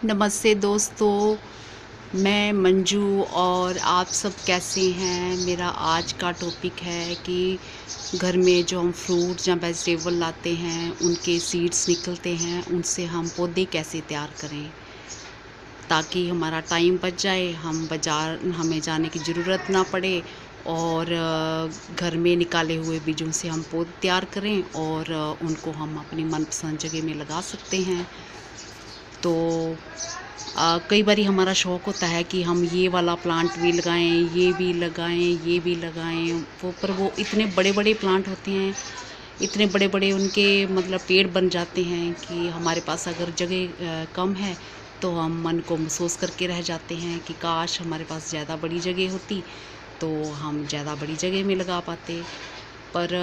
नमस्ते दोस्तों, मैं मंजू और आप सब कैसे हैं। मेरा आज का टॉपिक है कि घर में जो हम फ्रूट या वेजिटेबल लाते हैं उनके सीड्स निकलते हैं, उनसे हम पौधे कैसे तैयार करें ताकि हमारा टाइम बच जाए, हम बाज़ार हमें जाने की ज़रूरत ना पड़े और घर में निकाले हुए बीजों से हम पौधे तैयार करें और उनको हम अपनी मनपसंद जगह में लगा सकते हैं। तो कई बारी हमारा शौक़ होता है कि हम ये वाला प्लांट भी लगाएं, ये भी लगाएं, ये भी लगाएं। वो इतने बड़े-बड़े प्लांट होते हैं, इतने बड़े-बड़े उनके मतलब पेड़ बन जाते हैं कि हमारे पास अगर जगह कम है तो हम मन को महसूस करके रह जाते हैं कि काश हमारे पास ज़्यादा बड़ी जगह होती तो हम ज़्यादा बड़ी जगह में लगा पाते। पर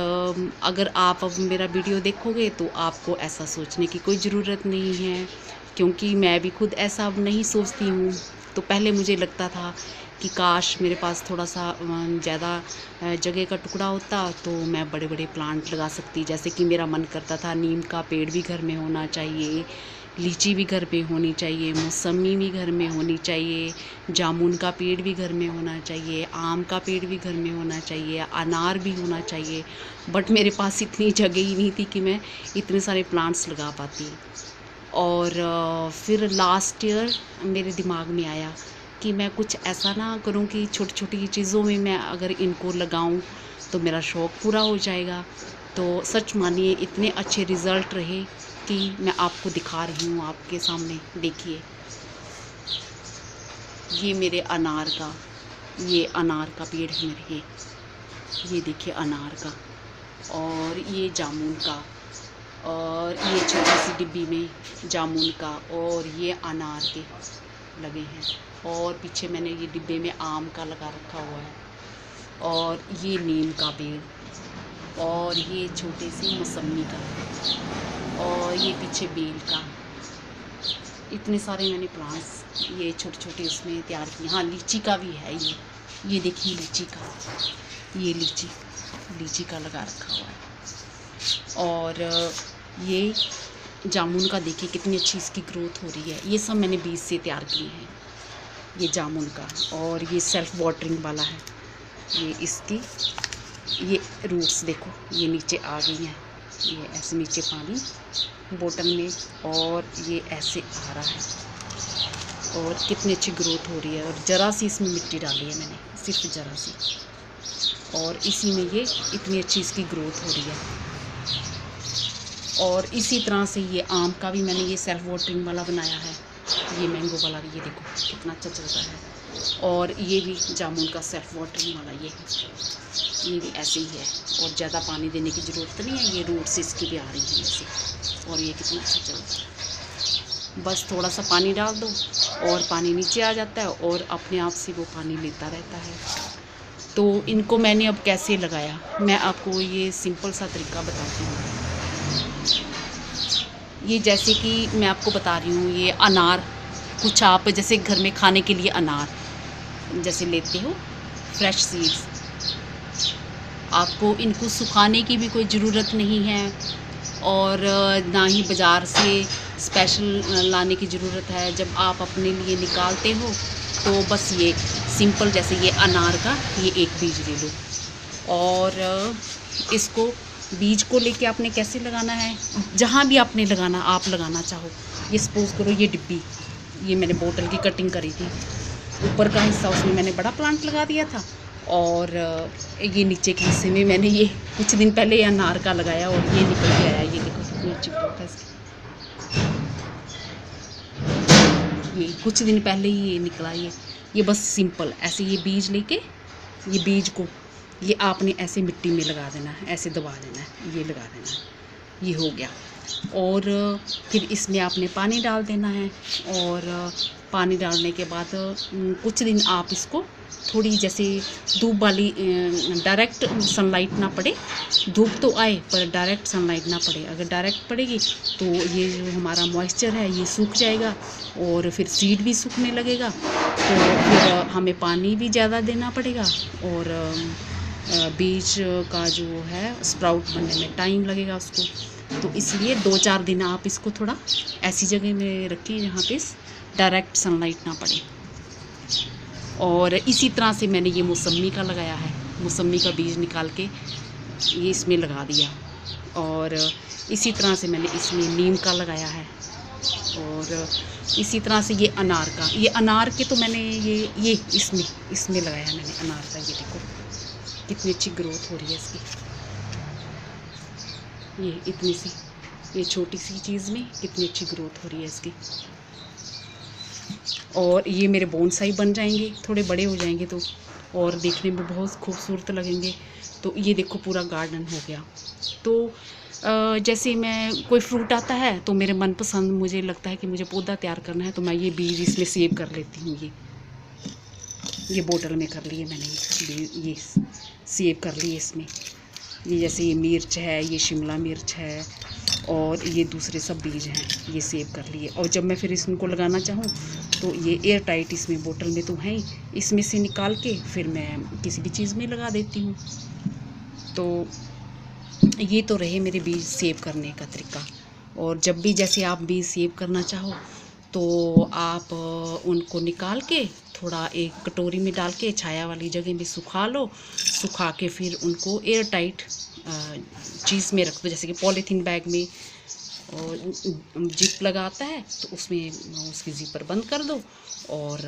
अगर आप अब मेरा वीडियो देखोगे तो आपको ऐसा सोचने की कोई ज़रूरत नहीं है, क्योंकि मैं भी खुद ऐसा अब नहीं सोचती हूँ। तो पहले मुझे लगता था कि काश मेरे पास थोड़ा सा ज़्यादा जगह का टुकड़ा होता तो मैं बड़े बड़े प्लांट लगा सकती। जैसे कि मेरा मन करता था नीम का पेड़ भी घर में होना चाहिए, लीची भी घर पे होनी चाहिए, मौसमी भी घर में होनी चाहिए, जामुन का पेड़ भी घर में होना चाहिए, आम का पेड़ भी घर में होना चाहिए, अनार भी होना चाहिए। बट मेरे पास इतनी जगह ही नहीं थी कि मैं इतने सारे प्लांट्स लगा पाती। और फिर लास्ट ईयर मेरे दिमाग में आया कि मैं कुछ ऐसा ना करूं कि छोटी छोटी चीज़ों में मैं अगर इनको लगाऊं तो मेरा शौक़ पूरा हो जाएगा। तो सच मानिए इतने अच्छे रिज़ल्ट रहे कि मैं आपको दिखा रही हूँ आपके सामने। देखिए, ये मेरे ये अनार का पेड़ है मेरे। ये देखिए अनार का, और ये जामुन का, और ये छोटी सी डिब्बी में जामुन का, और ये अनार के लगे हैं, और पीछे मैंने ये डिब्बे में आम का लगा रखा हुआ है, और ये नीम का पेड़, और ये छोटे से मौसमी का, और ये पीछे बेल का। इतने सारे मैंने प्लांट्स ये छोटे छोटे उसमें तैयार किए। हाँ, लीची का भी है ये देखिए लीची का, ये लीची का लगा रखा हुआ है। और ये जामुन का देखिए कितनी अच्छी इसकी ग्रोथ हो रही है। ये सब मैंने बीज से तैयार किए हैं, ये जामुन का। और ये सेल्फ वाटरिंग वाला है, ये इसकी ये रूट्स देखो ये नीचे आ गई हैं, ये ऐसे नीचे पानी बोतल में, और ये ऐसे आ रहा है, और कितनी अच्छी ग्रोथ हो रही है। और ज़रा सी इसमें मिट्टी डाली है मैंने, सिर्फ ज़रा सी, और इसी में ये इतनी अच्छी इसकी ग्रोथ हो रही है। और इसी तरह से ये आम का भी मैंने ये सेल्फ वाटरिंग वाला बनाया है, ये मैंगो वाला भी, ये देखो कितना अच्छा चल रहा है। और ये भी जामुन का सेल्फ वाटरिंग वाला ये भी ऐसे ही है, और ज़्यादा पानी देने की ज़रूरत नहीं है। ये रूट्स इसकी भी आ रही हैं ऐसे, और ये कितना अच्छा चल रहा है। बस थोड़ा सा पानी डाल दो और पानी नीचे आ जाता है, और अपने आप से वो पानी लेता रहता है। तो इनको मैंने अब कैसे लगाया, मैं आपको ये सिंपल सा तरीका बताती हूँ। ये जैसे कि मैं आपको बता रही हूँ, ये अनार, कुछ आप जैसे घर में खाने के लिए अनार जैसे लेते हो फ्रेश सीड्स, आपको इनको सुखाने की भी कोई ज़रूरत नहीं है, और ना ही बाज़ार से स्पेशल लाने की ज़रूरत है। जब आप अपने लिए निकालते हो तो बस ये सिंपल, जैसे ये अनार का ये एक बीज ले लो, और इसको बीज को लेके आपने कैसे लगाना है, जहाँ भी आपने लगाना आप लगाना चाहो। ये सपोज़ करो ये डिब्बी, ये मैंने बोतल की कटिंग करी थी, ऊपर का हिस्सा उसमें मैंने बड़ा प्लांट लगा दिया था, और ये नीचे के हिस्से में मैंने ये कुछ दिन पहले ये अनार का लगाया, और ये निकल के आया। ये देखो कितनी अच्छी ग्रोथ है इसकी, ये कुछ दिन पहले ही ये निकला। ये बस सिंपल ऐसे ये बीज लेके, ये बीज को ये आपने ऐसे मिट्टी में लगा देना है, ऐसे दबा देना है, ये लगा देना है, ये हो गया। और फिर इसमें आपने पानी डाल देना है, और पानी डालने के बाद कुछ दिन आप इसको थोड़ी जैसे धूप वाली डायरेक्ट सनलाइट ना पड़े, धूप तो आए पर डायरेक्ट सनलाइट ना पड़े। अगर डायरेक्ट पड़ेगी तो ये जो हमारा मॉइस्चर है ये सूख जाएगा, और फिर सीड भी सूखने लगेगा, तो फिर हमें पानी भी ज़्यादा देना पड़ेगा, और बीज का जो है स्प्राउट बनने में टाइम लगेगा उसको। तो इसलिए 2-4 दिन आप इसको थोड़ा ऐसी जगह में रखें जहाँ पे डायरेक्ट सनलाइट ना पड़े। और इसी तरह से मैंने ये मौसमी का लगाया है, मौसमी का बीज निकाल के ये इसमें लगा दिया। और इसी तरह से मैंने इसमें नीम का लगाया है। और इसी तरह से ये अनार का, ये अनार के तो मैंने ये इसमें लगाया है मैंने अनार का। ये देखो कितनी अच्छी ग्रोथ हो रही है इसकी, ये इतनी सी, ये छोटी सी चीज़ में कितनी अच्छी ग्रोथ हो रही है इसकी। और ये मेरे बोनसाई बन जाएंगे, थोड़े बड़े हो जाएंगे तो और देखने में बहुत खूबसूरत लगेंगे। तो ये देखो पूरा गार्डन हो गया। तो जैसे मैं कोई फ्रूट आता है तो मेरे मनपसंद मुझे लगता है कि मुझे पौधा तैयार करना है, तो मैं ये बीज इसमें सेव कर लेती हूँ। ये बोतल में कर लिए मैंने, ये सेव कर लिए इसमें। ये जैसे ये मिर्च है, ये शिमला मिर्च है और ये दूसरे सब बीज हैं, ये सेव कर लिए। और जब मैं फिर इसको लगाना चाहूँ तो ये एयर टाइट इसमें बोतल में तो है ही, इसमें से निकाल के फिर मैं किसी भी चीज़ में लगा देती हूँ। तो ये तो रहे मेरे बीज सेव करने का तरीका। और जब भी जैसे आप बीज सेव करना चाहो तो आप उनको निकाल के थोड़ा एक कटोरी में डाल के छाया वाली जगह में सुखा लो, सुखा के फिर उनको एयर टाइट चीज़ में रख दो, जैसे कि पॉलीथीन बैग में। और जिप लगाता है तो उसमें उसकी ज़िपर बंद कर दो और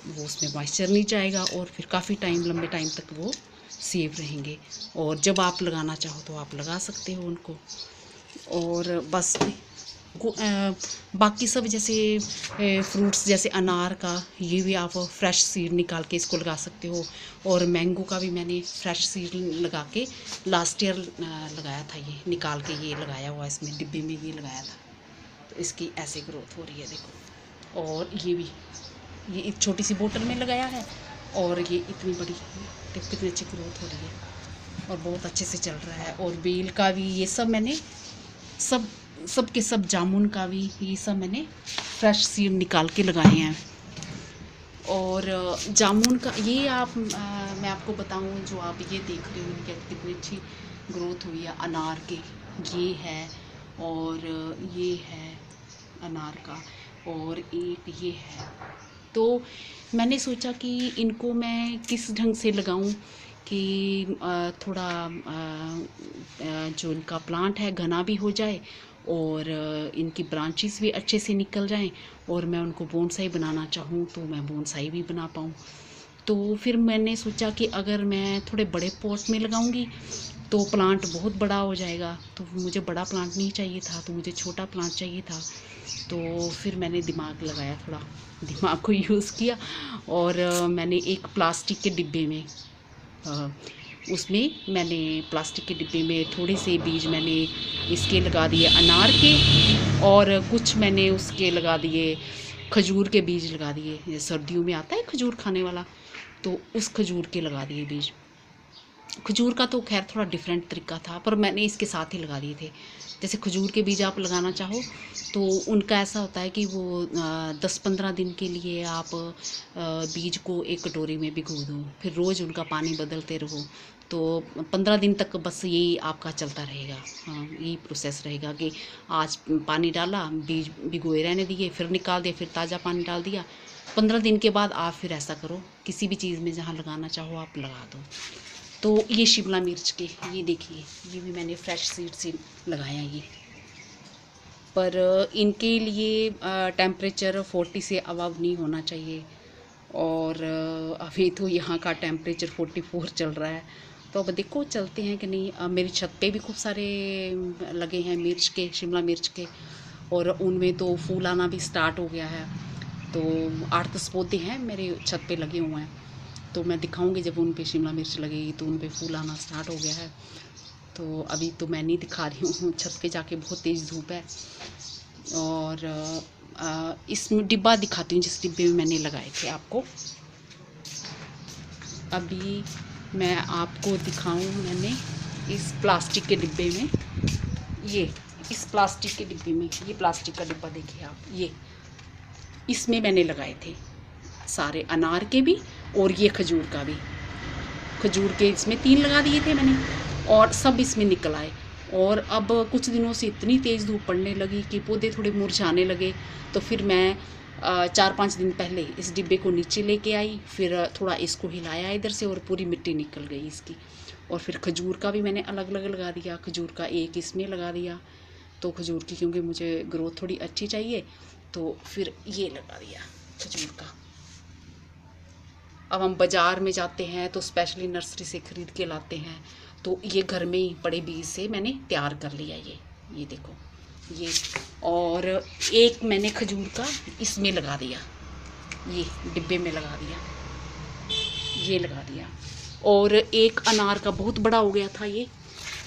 वो उसमें मॉइस्चर नहीं जाएगा और फिर काफ़ी टाइम, लंबे टाइम तक वो सेव रहेंगे। और जब आप लगाना चाहो तो आप लगा सकते हो उनको। और बस बाकी सब जैसे फ्रूट्स जैसे अनार का, ये भी आप फ्रेश सीड निकाल के इसको लगा सकते हो। और मैंगो का भी मैंने फ्रेश सीड लगा के लास्ट ईयर लगाया था, ये निकाल के ये लगाया हुआ इसमें डिब्बे में ये लगाया था। तो इसकी ऐसे ग्रोथ हो रही है देखो। और ये भी ये एक छोटी सी बोतल में लगाया है और ये इतनी बड़ी, देखो कितनी अच्छी ग्रोथ हो रही है और बहुत अच्छे से चल रहा है। और बेल का भी ये सब मैंने सब के सब, जामुन का भी ये सब मैंने फ्रेश सीड निकाल के लगाए हैं। और जामुन का ये मैं आपको बताऊं, जो आप ये देख रहे हो इनकी कितनी अच्छी ग्रोथ हुई है। अनार के ये है और ये है अनार का और एक ये है। तो मैंने सोचा कि इनको मैं किस ढंग से लगाऊं कि थोड़ा जो इनका प्लांट है घना भी हो जाए और इनकी ब्रांचेस भी अच्छे से निकल जाएं और मैं उनको बोनसाई बनाना चाहूँ तो मैं बोनसाई भी बना पाऊँ। तो फिर मैंने सोचा कि अगर मैं थोड़े बड़े पॉट में लगाऊंगी तो प्लांट बहुत बड़ा हो जाएगा, तो मुझे बड़ा प्लांट नहीं चाहिए था, तो मुझे छोटा प्लांट चाहिए था। तो फिर मैंने दिमाग लगाया, थोड़ा दिमाग को यूज़ किया और मैंने एक प्लास्टिक के डिब्बे में उसमें मैंने प्लास्टिक के डिब्बे में थोड़े से बीज मैंने इसके लगा दिए अनार के और कुछ मैंने उसके लगा दिए खजूर के बीज लगा दिए। सर्दियों में आता है खजूर खाने वाला, तो उस खजूर के लगा दिए बीज। खजूर का तो खैर थोड़ा डिफरेंट तरीका था, पर मैंने इसके साथ ही लगा दिए थे। जैसे खजूर के बीज आप लगाना चाहो तो उनका ऐसा होता है कि वो 10-15 दिन के लिए आप बीज को एक कटोरी में भिगो दो, फिर रोज़ उनका पानी बदलते रहो, तो 15 दिन तक बस यही आपका चलता रहेगा। हाँ, यही प्रोसेस रहेगा कि आज पानी डाला, बीज भिगोए रहने दिए, फिर निकाल दिया, फिर ताज़ा पानी डाल दिया। 15 दिन के बाद आप फिर ऐसा करो, किसी भी चीज़ में जहाँ लगाना चाहो आप लगा दो। तो ये शिमला मिर्च के, ये देखिए, ये भी मैंने फ्रेश सीड से लगाया ये। पर इनके लिए टेम्परेचर 40 से अबव नहीं होना चाहिए और अभी तो यहाँ का टेम्परेचर 44 चल रहा है। तो अब देखो चलते हैं कि नहीं। मेरी छत पे भी खूब सारे लगे हैं मिर्च के, शिमला मिर्च के, और उनमें तो फूल आना भी स्टार्ट हो गया है। तो 8-10 पौधे हैं मेरे छत पे लगे हुए हैं, तो मैं दिखाऊंगी जब उन पे शिमला मिर्च लगेगी तो उन पे फूल आना स्टार्ट हो गया है। तो अभी तो मैं नहीं दिखा रही हूँ, छत पे जाके बहुत तेज़ धूप है। और इस डिब्बा दिखाती हूँ जिस डिब्बे में मैंने लगाए थे आपको। अभी मैं आपको दिखाऊँ, मैंने इस प्लास्टिक के डिब्बे में, ये इस प्लास्टिक के डिब्बे में, ये प्लास्टिक का डिब्बा देखिए आप, ये इसमें मैंने लगाए थे सारे, अनार के भी और ये खजूर का भी। खजूर के इसमें 3 लगा दिए थे मैंने और सब इसमें निकल आए। और अब कुछ दिनों से इतनी तेज़ धूप पड़ने लगी कि पौधे थोड़े मुरझाने लगे, तो फिर मैं 4-5 दिन पहले इस डिब्बे को नीचे लेके आई, फिर थोड़ा इसको हिलाया इधर से और पूरी मिट्टी निकल गई इसकी। और फिर खजूर का भी मैंने अलग अलग लगा दिया, खजूर का एक इसमें लगा दिया, तो खजूर की क्योंकि मुझे ग्रोथ थोड़ी अच्छी चाहिए तो फिर ये लगा दिया खजूर का। अब हम बाज़ार में जाते हैं तो स्पेशली नर्सरी से ख़रीद के लाते हैं, तो ये घर में ही पड़े बीज से मैंने तैयार कर लिया ये देखो ये। और एक मैंने खजूर का इसमें लगा दिया, ये डिब्बे में लगा दिया, ये लगा दिया। और एक अनार का बहुत बड़ा हो गया था ये,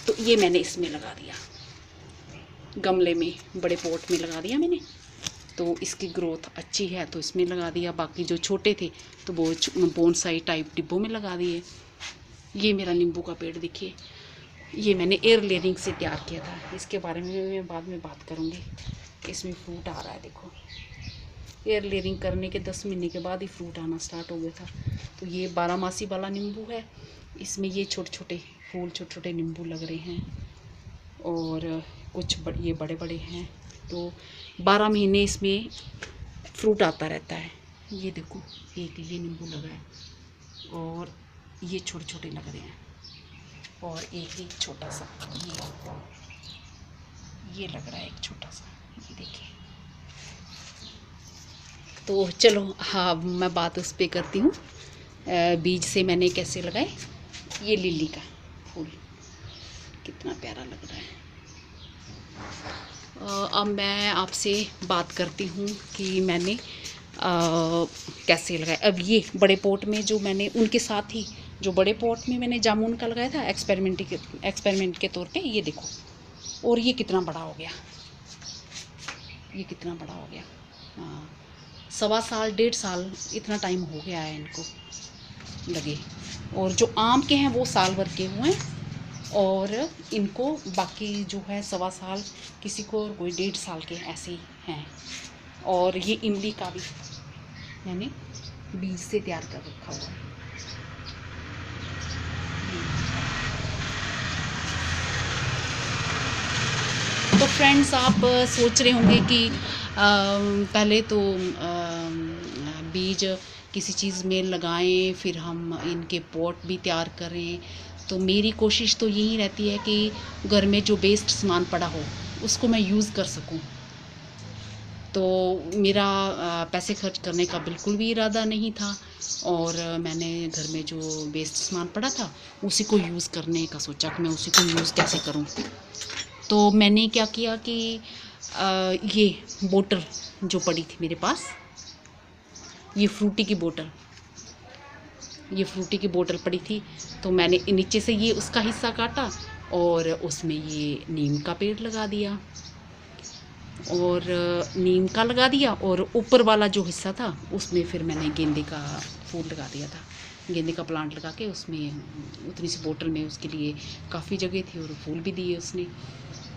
तो ये मैंने इसमें लगा दिया, गमले में बड़े पॉट में लगा दिया मैंने, तो इसकी ग्रोथ अच्छी है तो इसमें लगा दिया। बाकी जो छोटे थे तो वो बोनसाई टाइप डिब्बों में लगा दिए। ये मेरा नींबू का पेड़ देखिए, ये मैंने एयर लेयरिंग से तैयार किया था, इसके बारे में मैं बाद में बात करूँगी। इसमें फ्रूट आ रहा है देखो, एयर लेयरिंग करने के 10 महीने के बाद ही फ्रूट आना स्टार्ट हो गया था। तो ये 12 मासी वाला नींबू है, इसमें ये छोटे छोटे फूल, छोटे छोटे नींबू लग रहे हैं, और कुछ ये बड़े बड़े हैं, तो 12 महीने इसमें फ्रूट आता रहता है। ये देखो एक ये नींबू लगा है, और ये छोटे छोटे लग रहे हैं, और एक छोटा सा ये लग रहा है, एक छोटा सा, ये देखिए। तो चलो हाँ, मैं बात उस पर करती हूँ, बीज से मैंने कैसे लगाए। ये लिली का फूल कितना प्यारा लग रहा है। अब मैं आपसे बात करती हूँ कि मैंने कैसे लगाया। अब ये बड़े पॉट में जो मैंने उनके साथ ही जो बड़े पॉट में मैंने जामुन का लगाया था एक्सपेरिमेंट के तौर पे, ये देखो, और ये कितना बड़ा हो गया, ये कितना बड़ा हो गया। 1.25 साल 1.5 साल इतना टाइम हो गया है इनको लगे। और जो आम के हैं वो साल भर के हुए हैं, और इनको बाकी जो है 1.25 साल, किसी को कोई 1.5 साल के ऐसे ही हैं। और ये इमली का भी मैंने बीज से तैयार कर रखा हुआ है। तो फ्रेंड्स, आप सोच रहे होंगे कि पहले तो बीज किसी चीज़ में लगाएं, फिर हम इनके पॉट भी तैयार करें। तो मेरी कोशिश तो यही रहती है कि घर में जो वेस्ट सामान पड़ा हो उसको मैं यूज़ कर सकूं। तो मेरा पैसे खर्च करने का बिल्कुल भी इरादा नहीं था, और मैंने घर में जो वेस्ट सामान पड़ा था उसी को यूज़ करने का सोचा कि मैं उसी को यूज़ कैसे करूं। तो मैंने क्या किया कि ये बोतल जो पड़ी थी मेरे पास, ये फ्रूटी की बोतल पड़ी थी, तो मैंने नीचे से ये उसका हिस्सा काटा और उसमें ये नीम का पेड़ लगा दिया, और नीम का लगा दिया, और ऊपर वाला जो हिस्सा था उसमें फिर मैंने गेंदे का फूल लगा दिया था। गेंदे का प्लांट लगा के उसमें उतनी सी बोतल में उसके लिए काफ़ी जगह थी, और फूल भी दिए उसने।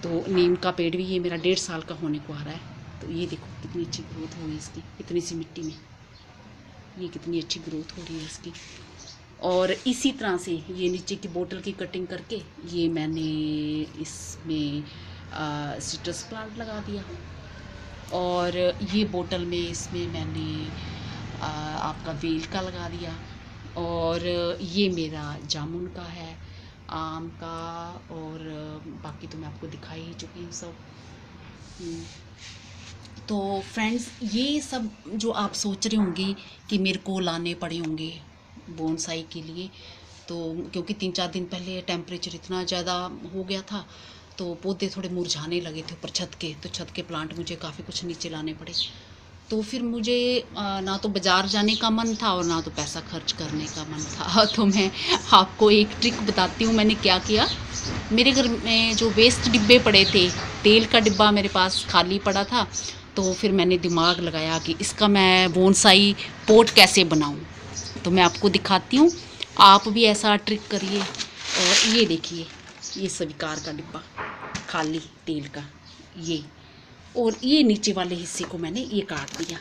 तो नीम का पेड़ भी ये मेरा 1.5 साल का होने को आ रहा है। तो ये देखो कितनी अच्छी ग्रोथ हो गई इसकी, इतनी सी मिट्टी में ये कितनी अच्छी ग्रोथ हो रही है इसकी। और इसी तरह से ये नीचे की बोतल की कटिंग करके ये मैंने इसमें सिट्रस प्लांट लगा दिया, और ये बोतल में इसमें मैंने आपका बेल का लगा दिया, और ये मेरा जामुन का है, आम का, और बाकी तो मैं आपको दिखा ही चुकी हूँ सब। तो फ्रेंड्स, ये सब जो आप सोच रहे होंगे कि मेरे को लाने पड़े होंगे बोनसाई के लिए, तो क्योंकि 3-4 दिन पहले टेम्परेचर इतना ज़्यादा हो गया था तो पौधे थोड़े मुरझाने लगे थे ऊपर छत के, तो छत के प्लांट मुझे काफ़ी कुछ नीचे लाने पड़े। तो फिर मुझे ना तो बाज़ार जाने का मन था और ना तो पैसा खर्च करने का मन था। तो मैं आपको एक ट्रिक बताती हूँ मैंने क्या किया। मेरे घर में जो वेस्ट डिब्बे पड़े थे, तेल का डिब्बा मेरे पास खाली पड़ा था, तो फिर मैंने दिमाग लगाया कि इसका मैं बोनसाई पॉट कैसे बनाऊँ। तो मैं आपको दिखाती हूँ, आप भी ऐसा ट्रिक करिए। और ये देखिए, ये स्वीकार का डिब्बा खाली तेल का, ये, और ये नीचे वाले हिस्से को मैंने ये काट दिया।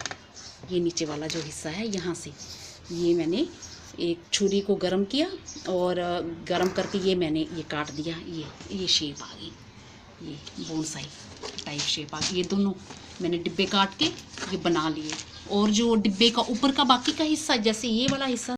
ये नीचे वाला जो हिस्सा है यहाँ से ये मैंने एक छुरी को गरम किया, और गरम करके ये मैंने ये काट दिया। ये शेप आ गई, ये बोनसाई टाइप शेप आ गई। ये दोनों मैंने डिब्बे काट के ये बना लिए। और जो डिब्बे का ऊपर का बाकी का हिस्सा, जैसे ये वाला हिस्सा